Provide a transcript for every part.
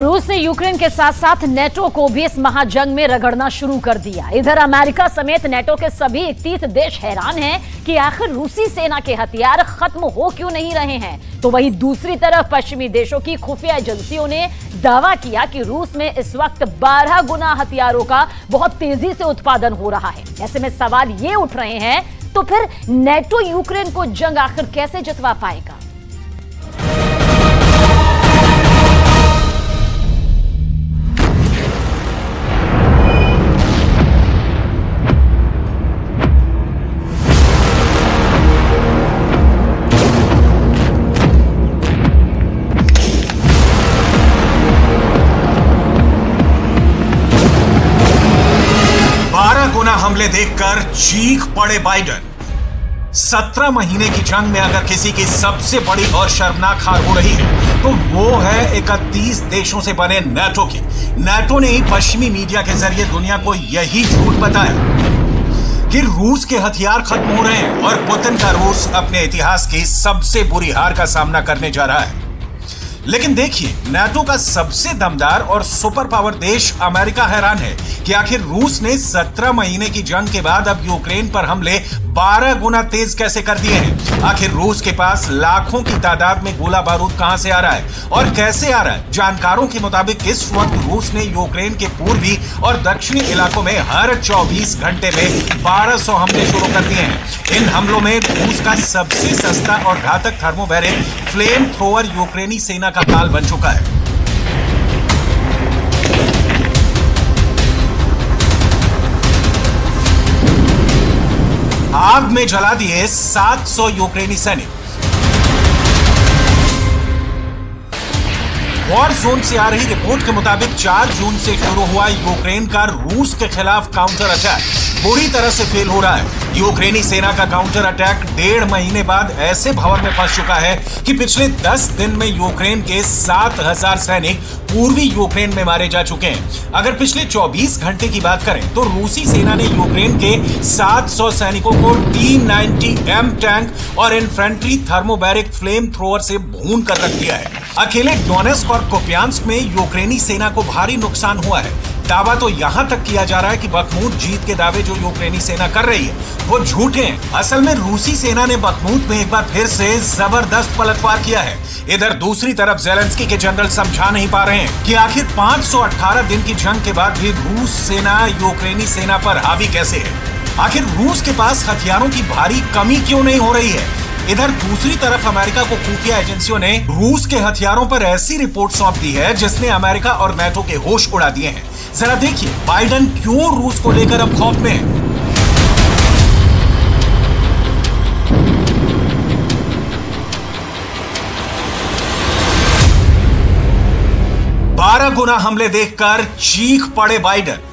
रूस ने यूक्रेन के साथ साथ नेटो को भी इस महाजंग में रगड़ना शुरू कर दिया। इधर अमेरिका समेत नेटो के सभी 31 देश हैरान हैं कि आखिर रूसी सेना के हथियार खत्म हो क्यों नहीं रहे हैं। तो वहीं दूसरी तरफ पश्चिमी देशों की खुफिया एजेंसियों ने दावा किया कि रूस में इस वक्त 12 गुना हथियारों का बहुत तेजी से उत्पादन हो रहा है। ऐसे में सवाल ये उठ रहे हैं, तो फिर नेटो यूक्रेन को जंग आखिर कैसे जितवा पाएगा। गुना हमले देखकर चीख पड़े बाइडेन। 17 महीने की जंग में अगर किसी की सबसे बड़ी और शर्मनाक हार हो रही है तो वो है 31 देशों से बने नेटो की। नेटो ने ही पश्चिमी मीडिया के जरिए दुनिया को यही झूठ बताया कि रूस के हथियार खत्म हो रहे हैं और पुतिन का रूस अपने इतिहास की सबसे बुरी हार का सामना करने जा रहा है। लेकिन देखिए, नेटो का सबसे दमदार और सुपर पावर देश अमेरिका हैरान है कि आखिर रूस ने 17 महीने की जंग के बाद अब यूक्रेन पर हमले 12 गुना तेज कैसे कर दिए हैं। आखिर रूस के पास लाखों की तादाद में गोला बारूद कहां से आ रहा है और कैसे आ रहा है। जानकारों के मुताबिक इस वक्त रूस ने यूक्रेन के पूर्वी और दक्षिणी इलाकों में हर 24 घंटे में 1200 हमले शुरू कर दिए हैं। इन हमलों में रूस का सबसे सस्ता और घातक थर्मोबैरिक फ्लेम थ्रोअर यूक्रेनी सेना का काल बन चुका है। आग में जला दिए 700 यूक्रेनी सैनिक। वॉर जोन से आ रही रिपोर्ट के मुताबिक 4 जून से शुरू हुआ यूक्रेन का रूस के खिलाफ काउंटर अटैक बुरी तरह से फेल हो रहा है। यूक्रेनी सेना का काउंटर अटैक 1.5 महीने बाद ऐसे भंवर में फंस चुका है कि पिछले 10 दिन में यूक्रेन के 7000 सैनिक पूर्वी यूक्रेन में मारे जा चुके हैं। अगर पिछले 24 घंटे की बात करें तो रूसी सेना ने यूक्रेन के 700 सैनिकों को T-90M टैंक और इन्फेंट्री थर्मोबैरिक फ्लेम थ्रोअर से भून कर रख दिया है। अकेले डोनेस्क और कुपियांस्क में यूक्रेनी सेना को भारी नुकसान हुआ है। दावा तो यहां तक किया जा रहा है कि बखमूत जीत के दावे जो यूक्रेनी सेना कर रही है वो झूठे हैं। असल में रूसी सेना ने बखमूत में एक बार फिर से जबरदस्त पलटवार किया है। इधर दूसरी तरफ ज़ेलेंस्की के जनरल समझा नहीं पा रहे हैं कि आखिर 518 दिन की जंग के बाद भी रूस सेना यूक्रेनी सेना पर हावी कैसे है। आखिर रूस के पास हथियारों की भारी कमी क्यों नहीं हो रही है। इधर दूसरी तरफ अमेरिका को खुफिया एजेंसियों ने रूस के हथियारों पर ऐसी रिपोर्ट सौंप दी है जिसने अमेरिका और नेटो के होश उड़ा दिए हैं। जरा देखिए, बाइडेन क्यों रूस को लेकर अब खौफ में है। 12 गुना हमले देखकर चीख पड़े बाइडेन।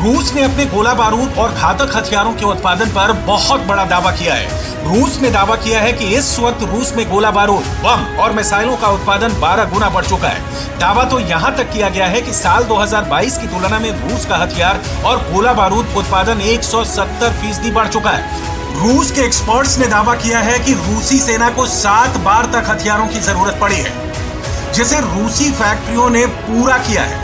रूस ने अपने गोला बारूद और घातक हथियारों के उत्पादन पर बहुत बड़ा दावा किया है। रूस ने दावा किया है कि इस वक्त रूस में गोला बारूद, बम और मिसाइलों का उत्पादन 12 गुना बढ़ चुका है। दावा तो यहां तक किया गया है कि साल 2022 की तुलना में रूस का हथियार और गोला बारूद उत्पादन 170% बढ़ चुका है। रूस के एक्सपर्ट्स ने दावा किया है कि रूसी सेना को 7 बार तक हथियारों की जरूरत पड़ी है, जिसे रूसी फैक्ट्रियों ने पूरा किया है।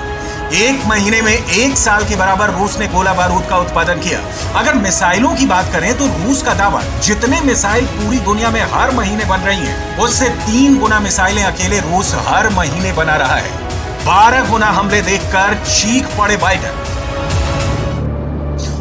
1 महीने में 1 साल के बराबर रूस ने गोला बारूद का उत्पादन किया। अगर मिसाइलों की बात करें तो रूस का दावा, जितने मिसाइल पूरी दुनिया में हर महीने बन रही हैं, उससे 3 गुना मिसाइलें अकेले रूस हर महीने बना रहा है। 12 गुना हमले देखकर चीख पड़े बाइडेन।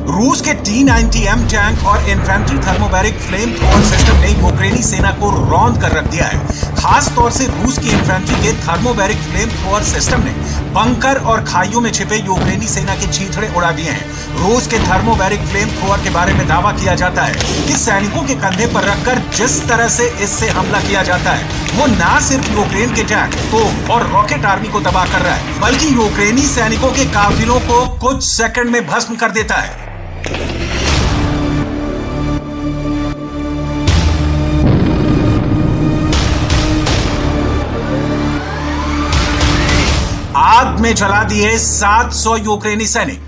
रूस के T-90M टैंक और infantry thermobaric flame thrower system ने यूक्रेनी सेना को रौंद कर रख दिया है। खास तौर से रूस की इन्फेंट्री के थर्मोबैरिक फ्लेम थ्रोअर सिस्टम ने बंकर और खाइयों में छिपे यूक्रेनी सेना के चीथड़े उड़ा दिए हैं। रूस के थर्मोबैरिक फ्लेम थ्रोअर के बारे में दावा किया जाता है कि सैनिकों के कंधे पर रखकर जिस तरह से इससे हमला किया जाता है वो ना सिर्फ यूक्रेन के टैंक, तोप और रॉकेट आर्मी को तबाह कर रहा है, बल्कि यूक्रेनी सैनिकों के काफिलों को कुछ सेकंड में भस्म कर देता है। आग में जला दिए 700 यूक्रेनी सैनिक।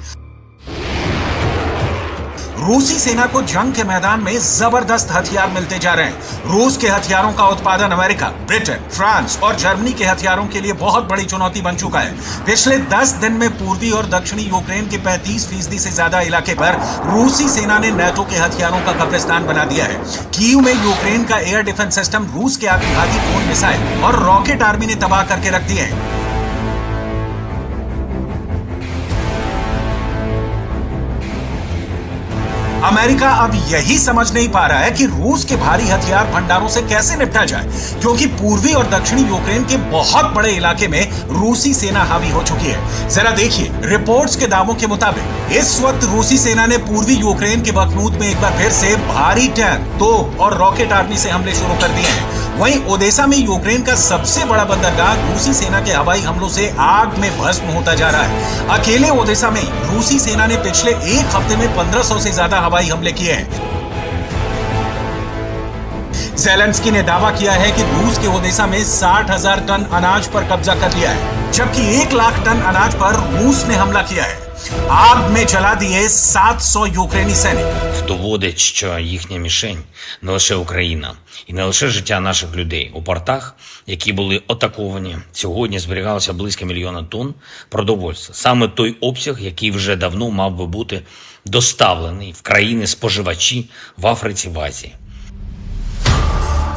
रूसी सेना को जंग के मैदान में जबरदस्त हथियार मिलते जा रहे हैं। रूस के हथियारों का उत्पादन अमेरिका, ब्रिटेन, फ्रांस और जर्मनी के हथियारों के लिए बहुत बड़ी चुनौती बन चुका है। पिछले 10 दिन में पूर्वी और दक्षिणी यूक्रेन के 35% से ज्यादा इलाके पर रूसी सेना ने नेटो के हथियारों का कब्रिस्तान बना दिया है। कीव में यूक्रेन का एयर डिफेंस सिस्टम रूस के आत्मघाती ड्रोन मिसाइल और रॉकेट आर्मी ने तबाह करके रख दिए हैं। अमेरिका अब यही समझ नहीं पा रहा है कि रूस के भारी हथियार भंडारों से कैसे निपटा जाए, क्योंकि पूर्वी और दक्षिणी यूक्रेन के बहुत बड़े इलाके में रूसी सेना हावी हो चुकी है। जरा देखिए, रिपोर्ट्स के दावों के मुताबिक इस वक्त रूसी सेना ने पूर्वी यूक्रेन के बखमूत में एक बार फिर से भारी टैंक, तोप और रॉकेट आर्मी से हमले शुरू कर दिए हैं। वहीं ओडेसा में यूक्रेन का सबसे बड़ा बंदरगाह रूसी सेना के हवाई हमलों से आग में भस्म होता जा रहा है। अकेले ओडेसा में रूसी सेना ने पिछले एक हफ्ते में 1500 से ज्यादा हवाई हमले किए हैं। ज़ेलेंस्की ने दावा किया है कि रूस के ओडेसा में 60,000 टन अनाज पर कब्जा कर लिया है, जबकि 1 लाख टन अनाज पर रूस ने हमला किया है। आग में जला दिए 700 यूक्रेनी सैनिक। Доводить, що їхня мішень не лише Україна і не лише життя наших людей. У портах, які були атаковані, сьогодні зберігалося близько 1 мільйона тонн продовольства. Саме той обсяг, який вже давно мав би бути доставлений в країни-споживачі в Африці, в Азії.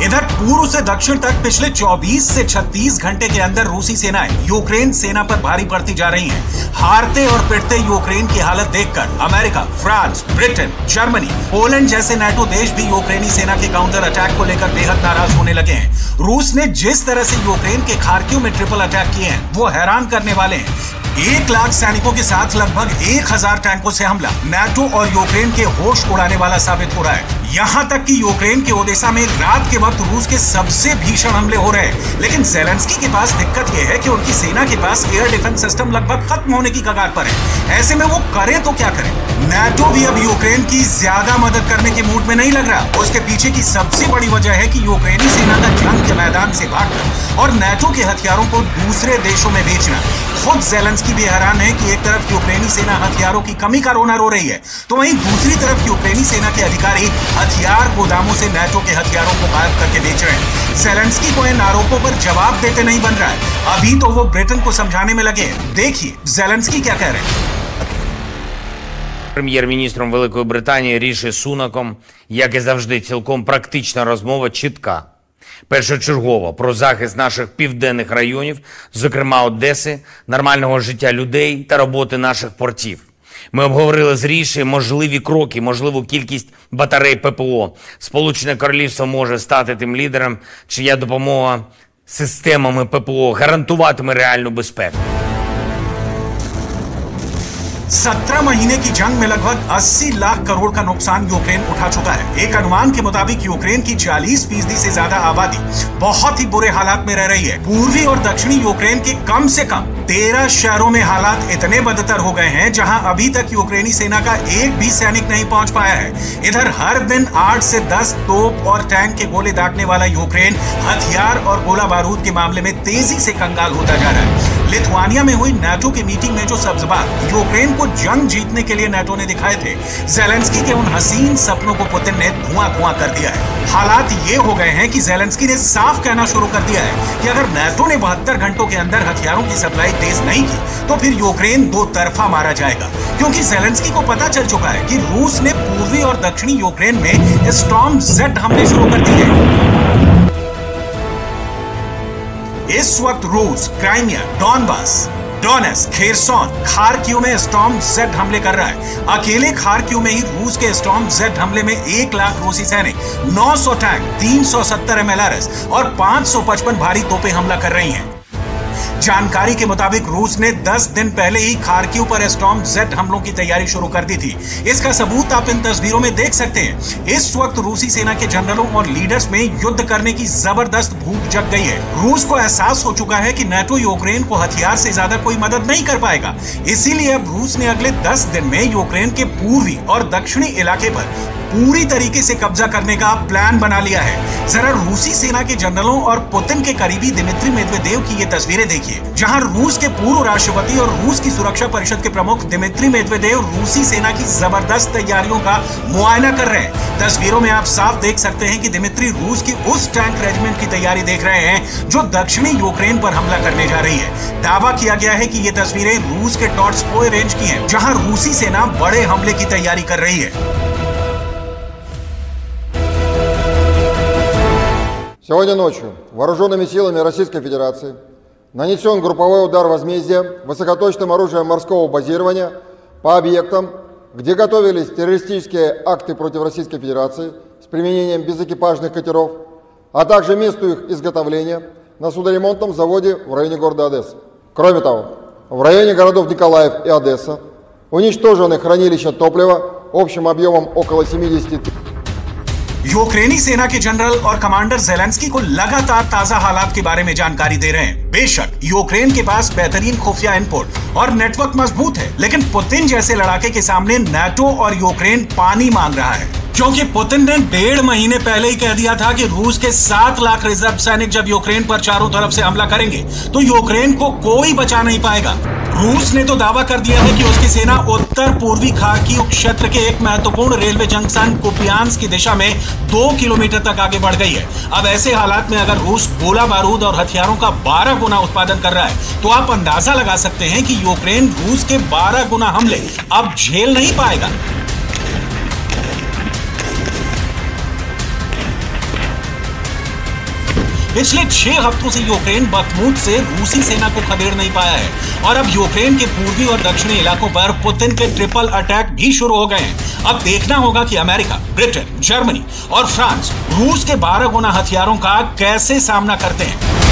इधर पूर्व से दक्षिण तक पिछले 24 से 36 घंटे के अंदर रूसी सेनाएं यूक्रेन सेना पर भारी पड़ती जा रही हैं। हारते और पिटते यूक्रेन की हालत देखकर America, France, Britain, Germany, Poland जैसे नाटो देश भी यूक्रेनी सेना के काउंटर अटैक को लेकर बेहद नाराज होने लगे हैं। रूस ने जिस तरह से यूक्रेन के खार्किव में ट्रिपल अटैक किए हैं, वो हैरान करने वाले हैं। 1 लाख सैनिकों के साथ लगभग 1000 टैंकों से हमला नाटो और यूक्रेन के होश उड़ाने वाला साबित हो रहा है। यहां तक कि यूक्रेन के ओडेसा में रात के वक्त रूस के सबसे भीषण हमले हो रहे हैं। लेकिन ज़ेलेंस्की के पास दिक्कत यह है कि उनकी सेना के पास एयर डिफेंस सिस्टम लगभग खत्म होने की कगार पर है। ऐसे में वो करे तो क्या करे? नाटो भी अब यूक्रेन की ज्यादा मदद करने के मूड में नहीं लग रहा। उसके पीछे की सबसे बड़ी वजह है कि यूक्रेनी सेना का जंग के मैदान से भागना और नाटो के हथियारों को दूसरे देशों में बेचना। खुद ज़ेलेंस्की भी हैरान है कि एक तरफ यूक्रेनी सेना हथियारों की कमी का रोना रो रही है, तो वहीं दूसरी तरफ यूक्रेनी सेना के अधिकारी हथियार गोदामों से नाटो के हथियारों को गायब करके बेच रहे हैं। ज़ेलेंस्की को इन आरोपों पर जवाब देते नहीं बन रहा है। अभी तो वो ब्रिटेन को समझाने में लगे। देखिए ज़ेलेंस्की क्या कह रहे हैं। Прем'єр-міністром Великої Британії Ріші Сунаком, як і завжди, цілком практична розмова, чітка. Першочергово про захист наших південних районів, зокрема Одеси, нормального життя людей та роботи наших портів. Ми обговорили з Ріші можливі кроки, можливу кількість батарей ППО. Сполучене Королівство може стати тим лідером, чия допомога системами ППО гарантуватиме реальну безпеку. 17 महीने की जंग में लगभग 80 लाख करोड़ का नुकसान यूक्रेन उठा चुका है। एक अनुमान के मुताबिक यूक्रेन की 40% से ज्यादा आबादी बहुत ही बुरे हालात में रह रही है। पूर्वी और दक्षिणी यूक्रेन के कम से कम 13 शहरों में हालात इतने बदतर हो गए हैं जहां अभी तक यूक्रेनी सेना का एक भी सैनिक नहीं पहुंच पाया है। इधर हर दिन 8 से 10 तोप और टैंक के गोले दागने वाला यूक्रेन हथियार और गोला बारूद के मामले में तेजी से कंगाल होता जा रहा है। लिथुआनिया में हुई नाटो की मीटिंग में जो सब्ज़बाग यूक्रेन को जंग जीतने के लिए नाटो ने दिखाए थे, ज़ेलेंस्की के उन हसीन सपनों को पुतिन ने धुआं कर दिया है। हालात ये हो गए हैं कि ज़ेलेंस्की ने साफ कहना शुरू कर दिया है कि अगर नाटो ने 72 घंटों के अंदर हथियारों की सप्लाई तेज नहीं की तो फिर यूक्रेन दो तरफा मारा जाएगा। क्योंकि ज़ेलेंस्की को पता चल चुका है कि रूस ने पूर्वी और दक्षिणी यूक्रेन में स्टॉर्म जेड हमले शुरू कर दिए। इस वक्त रूस Crimea, Donbas, Donetsk, Kherson, Kharkiv में स्टॉर्म जेड हमले कर रहा है। अकेले खार्किव में ही रूस के स्टॉर्म जेड हमले में 1 लाख रूसी सैनिक, 900 टैंक, 370 MLRS और 555 भारी तोपें हमला कर रही हैं। जानकारी के मुताबिक रूस ने 10 दिन पहले ही खार्किव पर स्टॉर्म जेड हमलों की तैयारी शुरू कर दी थी। इसका सबूत आप इन तस्वीरों में देख सकते हैं। इस वक्त रूसी सेना के जनरलों और लीडर्स में युद्ध करने की जबरदस्त भूख जग गई है। रूस को एहसास हो चुका है कि नाटो यूक्रेन को हथियार से ज्यादा कोई मदद नहीं कर पाएगा। इसीलिए अब रूस ने अगले 10 दिन में यूक्रेन के पूर्वी और दक्षिणी इलाके पर पूरी तरीके से कब्जा करने का प्लान बना लिया है। जरा रूसी सेना के जनरलों और पुतिन के करीबी दिमित्री मेदवेदेव की ये तस्वीरें देखिए, जहां रूस के पूर्व राष्ट्रपति और रूस की सुरक्षा परिषद के प्रमुख दिमित्री मेदवेदेव रूसी सेना की जबरदस्त तैयारियों का मुआयना कर रहे हैं। तस्वीरों में आप साफ देख सकते हैं कि दिमित्री रूस की उस टैंक रेजिमेंट की तैयारी देख रहे हैं जो दक्षिणी यूक्रेन पर हमला करने जा रही है। दावा किया गया है कि ये तस्वीरें रूस के टॉट्स्पोय रेंज की हैं, जहां रूसी सेना बड़े हमले की तैयारी कर रही है। Сегодня ночью вооруженными силами Российской Федерации нанесен групповой удар возмездия высокоточным оружием морского базирования по объектам, где готовились террористические акты против Российской Федерации с применением безэкипажных катеров, а также месту их изготовления на судоремонтном заводе в районе города Одесса. Кроме того, в районе городов Николаев и Одесса уничтожены хранилища топлива общим объемом около 70 тысяч. यूक्रेनी सेना के जनरल और कमांडर ज़ेलेंस्की को लगातार ताजा हालात के बारे में जानकारी दे रहे हैं। बेशक यूक्रेन के पास बेहतरीन खुफिया इनपुट और नेटवर्क मजबूत है, लेकिन पुतिन जैसे लड़ाके के सामने नाटो और यूक्रेन पानी मांग रहा है, क्योंकि पुतिन ने 1.5 महीने पहले ही कह दिया था कि रूस के 7 लाख रिजर्व सैनिक जब यूक्रेन पर चारों तरफ से हमला करेंगे तो यूक्रेन को कोई बचा नहीं पाएगा। रूस ने तो दावा कर दिया है कि उसकी सेना उत्तर पूर्वी खार्किव क्षेत्र के एक महत्वपूर्ण रेलवे जंक्शन कुपियांस्क की दिशा में 2 किलोमीटर तक आगे बढ़ गई है। अब ऐसे हालात में अगर रूस गोला बारूद और हथियारों का 12 गुना उत्पादन कर रहा है तो आप अंदाजा लगा सकते हैं कि यूक्रेन रूस के 12 गुना हमले अब झेल नहीं पाएगा। पिछले 6 हफ्तों से यूक्रेन बखमूत से रूसी सेना को खदेड़ नहीं पाया है और अब यूक्रेन के पूर्वी और दक्षिणी इलाकों पर पुतिन के ट्रिपल अटैक भी शुरू हो गए हैं। अब देखना होगा कि अमेरिका, ब्रिटेन, जर्मनी और फ्रांस रूस के 12 गुना हथियारों का कैसे सामना करते हैं।